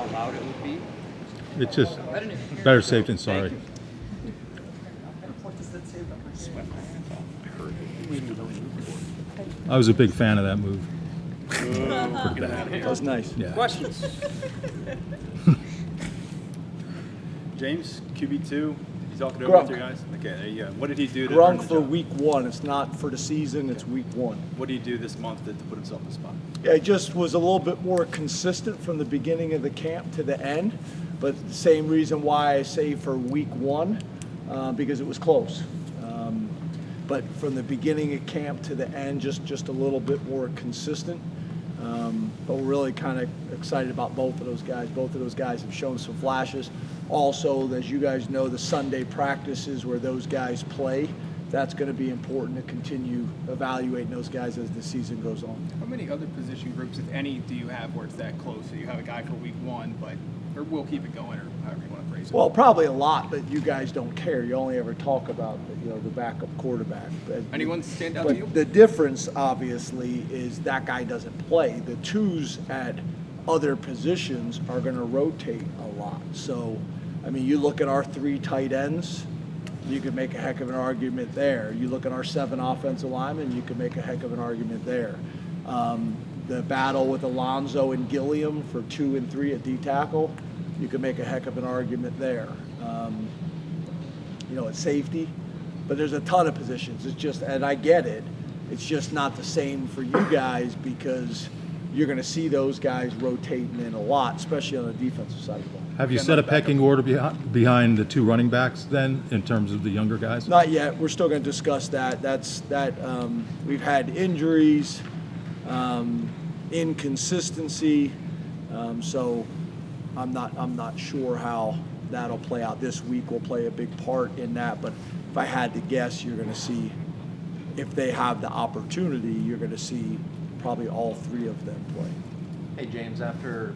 how loud it would be? It's just better safe than sorry. Thank you. What does that say about my Sweat my hands off. I heard it. I was a big fan of that move. That was nice. Yeah. Questions? James, QB2, he's talking over Grunk. with you guys. Okay, there you go. What did he do to earn Grunk the for job? week 1. It's not for the season, it's week 1. What did he do this month to put himself in the spot? Yeah, it just was a little bit more consistent from the beginning of the camp to the end, but the same reason why I say for week 1, because it was close. But from the beginning of camp to the end, just a little bit more consistent. But we're really kind of excited about both of those guys. Both of those guys have shown some flashes. Also, as you guys know, the Sunday practices where those guys play, that's going to be important to continue evaluating those guys as the season goes on. How many other position groups, if any, do you have where it's that close? So you have a guy for week 1, but or we'll keep it going, or however you want to phrase it. Well, probably a lot, but you guys don't care. You only ever talk about the backup quarterback. Anyone stand out to you? But the difference, obviously, is that guy doesn't play. The twos at other positions are going to rotate a lot. So, I mean, you look at our 3 tight ends, you could make a heck of an argument there. You look at our 7 offensive linemen, you could make a heck of an argument there. The battle with Alonzo and Gilliam for 2 and 3 at D-tackle, you could make a heck of an argument there. At safety, but there's a ton of positions. It's just, and I get it, it's just not the same for you guys because you're going to see those guys rotating in a lot, especially on the defensive side of the ball. Have you set a pecking order behind the 2 running backs then, in terms of the younger guys? Not yet. We're still going to discuss that. We've had injuries, inconsistency, so I'm not sure how that'll play out. This week will play a big part in that, but if I had to guess, you're going to see, if they have the opportunity, you're going to see probably all 3 of them play. Hey, James, after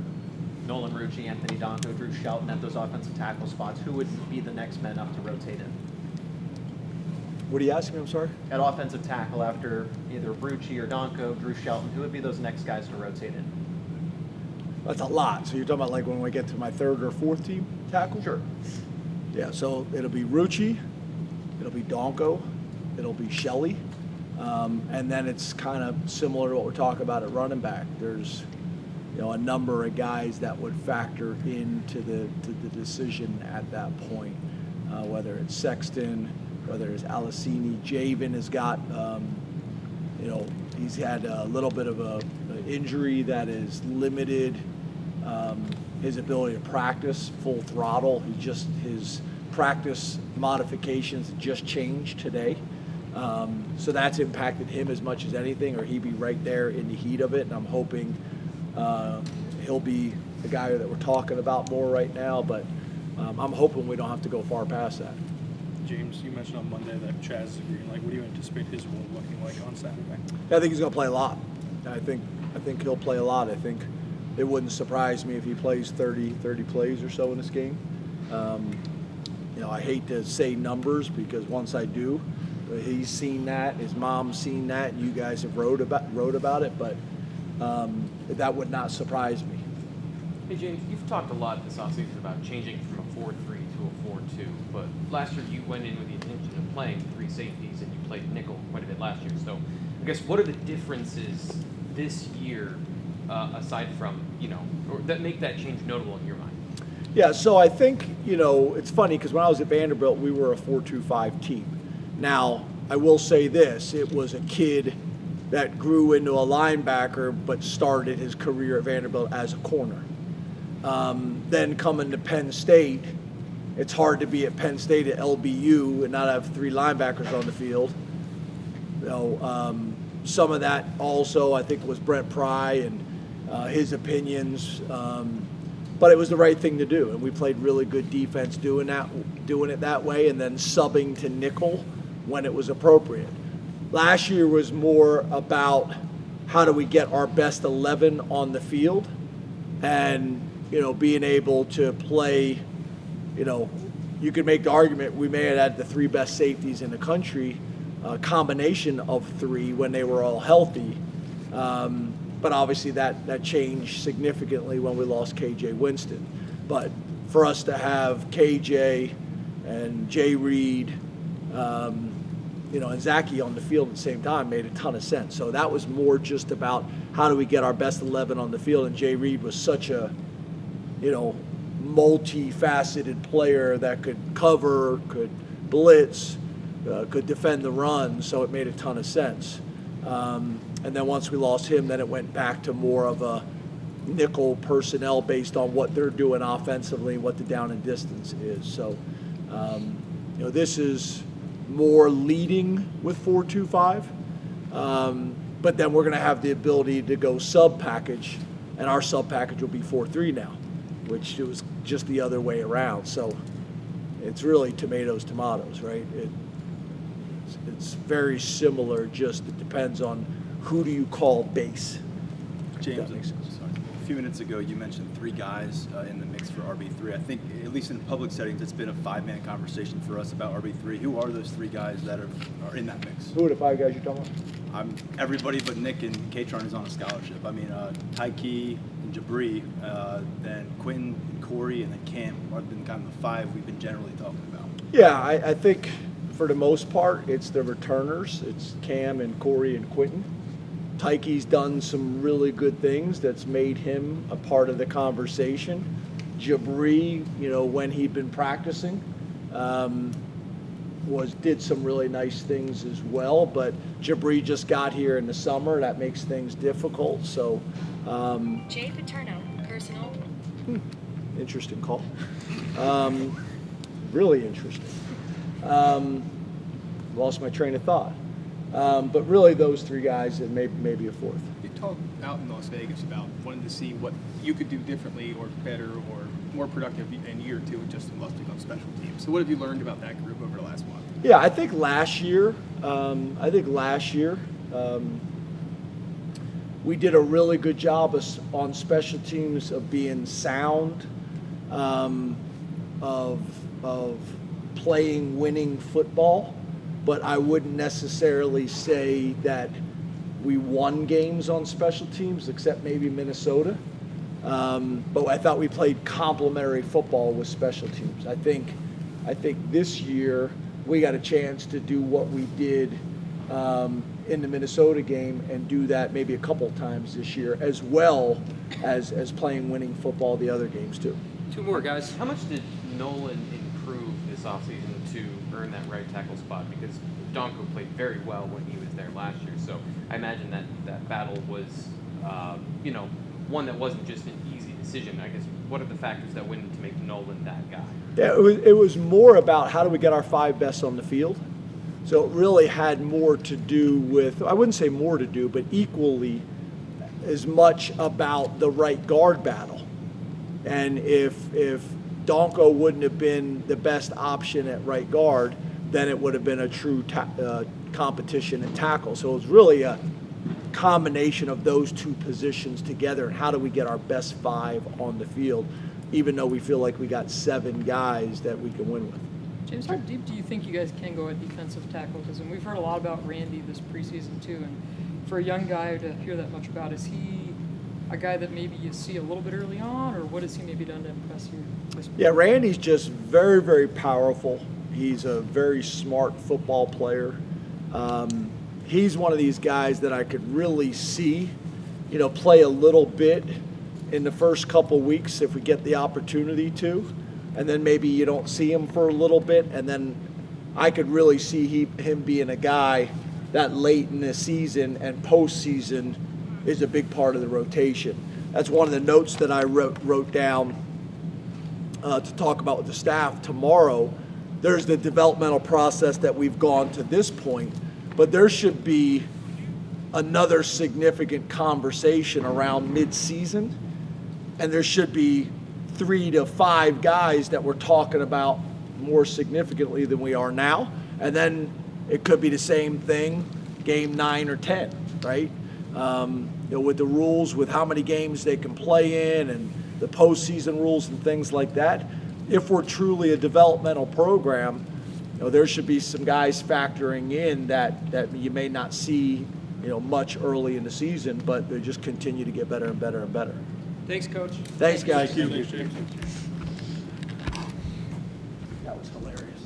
Nolan Rucci, Anthony Donko, Drew Shelton at those offensive tackle spots, who would be the next men up to rotate in? What are you asking me? I'm sorry? At offensive tackle, after either Rucci or Donko, Drew Shelton, who would be those next guys to rotate in? That's a lot. So you're talking about like when we get to my 3rd or 4th team tackle? Sure. Yeah, so it'll be Rucci, it'll be Donko, it'll be Shelley, and then it's kind of similar to what we're talking about at running back. There's a number of guys that would factor into the decision at that point, whether it's Sexton, whether it's Alicini. Javen has got, he's had a little bit of an injury that has limited his ability to practice full throttle. His practice modifications just changed today. So that's impacted him as much as anything, or he'd be right there in the heat of it. And I'm hoping he'll be the guy that we're talking about more right now, but I'm hoping we don't have to go far past that. James, you mentioned on Monday that Chaz is agreeing. What do you anticipate his role looking like on Saturday? I think he's going to play a lot. I think he'll play a lot. I think it wouldn't surprise me if he plays 30 plays or so in this game. I hate to say numbers because once I do, he's seen that, his mom's seen that, and you guys have wrote about it, but that would not surprise me. Hey James, you've talked a lot this offseason about changing from a 4-3 to a 4-2, but last year you went in with the intention of playing 3 safeties and you played nickel quite a bit last year. So I guess what are the differences this year aside from, or that make that change notable in your mind? Yeah, so I think, it's funny because when I was at Vanderbilt, we were a 4-2-5 team. Now, I will say this, it was a kid that grew into a linebacker but started his career at Vanderbilt as a corner. Then coming to Penn State, it's hard to be at Penn State at LBU and not have 3 linebackers on the field. Some of that also I think was Brent Pry and his opinions, but it was the right thing to do, and we played really good defense doing it that way, and then subbing to nickel when it was appropriate. Last year was more about how do we get our best 11 on the field, and being able to play. You could make the argument we may have had the 3 best safeties in the country, a combination of 3 when they were all healthy. But obviously that changed significantly when we lost KJ Winston. But for us to have KJ and Jay Reed, and Zachy on the field at the same time made a ton of sense. So that was more just about how do we get our best 11 on the field. And Jay Reed was such a, multifaceted player that could cover, could blitz, could defend the run. So it made a ton of sense. And then once we lost him, then it went back to more of a nickel personnel based on what they're doing offensively, what the down and distance is. So, this is more leading with 4-2-5, but then we're going to have the ability to go sub package, and our sub package will be 4-3 now, which it was just the other way around. So it's really tomatoes, right? It's very similar, just it depends on who do you call base. James, That makes sense. sorry. A few minutes ago, you mentioned 3 guys in the mix for RB3. I think, at least in public settings, it's been a 5-man conversation for us about RB3. Who are those 3 guys that are in that mix? Who are the 5 guys you're talking about? Everybody but Nick and Katron is on a scholarship. I mean, Tyke and Jabri, then Quentin and Corey, and then Cam have been kind of the 5 we've been generally talking about. Yeah, I think for the most part, it's the returners. It's Cam and Corey and Quentin. Tyke's done some really good things that's made him a part of the conversation. Jabri, when he'd been practicing, did some really nice things as well. But Jabri just got here in the summer. That makes things difficult. So, Jay Paterno, personal. Interesting call. Really interesting. Lost my train of thought. But really those 3 guys and maybe a 4th. You talked out in Las Vegas about wanting to see what you could do differently or better or more productive in year 2 with Justin Lustig on special teams. So what have you learned about that group over the last month? Yeah, I think last year, we did a really good job on special teams of being sound, of playing winning football, but I wouldn't necessarily say that we won games on special teams, except maybe Minnesota. But I thought we played complementary football with special teams. I think this year we got a chance to do what we did in the Minnesota game and do that maybe a couple times this year, as well as playing winning football the other games too. 2 more, guys. How much did Nolan improve this offseason to earn that right tackle spot? Because Donko played very well when he was there last year, so I imagine that battle was, one that wasn't just an easy decision. I guess, what are the factors that went into make Nolan that guy? Yeah, it was more about how do we get our 5 best on the field. So it really had more to do with, I wouldn't say more to do, but equally as much about the right guard battle. And if Donko wouldn't have been the best option at right guard, then it would have been a true competition in tackle. So it was really a combination of those 2 positions together, and how do we get our best 5 on the field, even though we feel like we got 7 guys that we can win with. James, how deep do you think you guys can go at defensive tackle? Because we've heard a lot about Randy this preseason too, and for a young guy to hear that much about, is he a guy that maybe you see a little bit early on, or what has he maybe done to impress you? Yeah, Randy's just very, very powerful. He's a very smart football player. He's one of these guys that I could really see, play a little bit in the first couple weeks if we get the opportunity to, and then maybe you don't see him for a little bit, and then I could really see him being a guy that late in the season and postseason is a big part of the rotation. That's one of the notes that I wrote down to talk about with the staff tomorrow. There's the developmental process that we've gone to this point, but there should be another significant conversation around mid-season, and there should be 3 to 5 guys that we're talking about more significantly than we are now, and then it could be the same thing game 9 or 10, right? With the rules, with how many games they can play in and the postseason rules and things like that. If we're truly a developmental program, there should be some guys factoring in that you may not see much early in the season, but they just continue to get better and better and better. Thanks, Coach. Thanks, guys. Thanks, Jake. That was hilarious.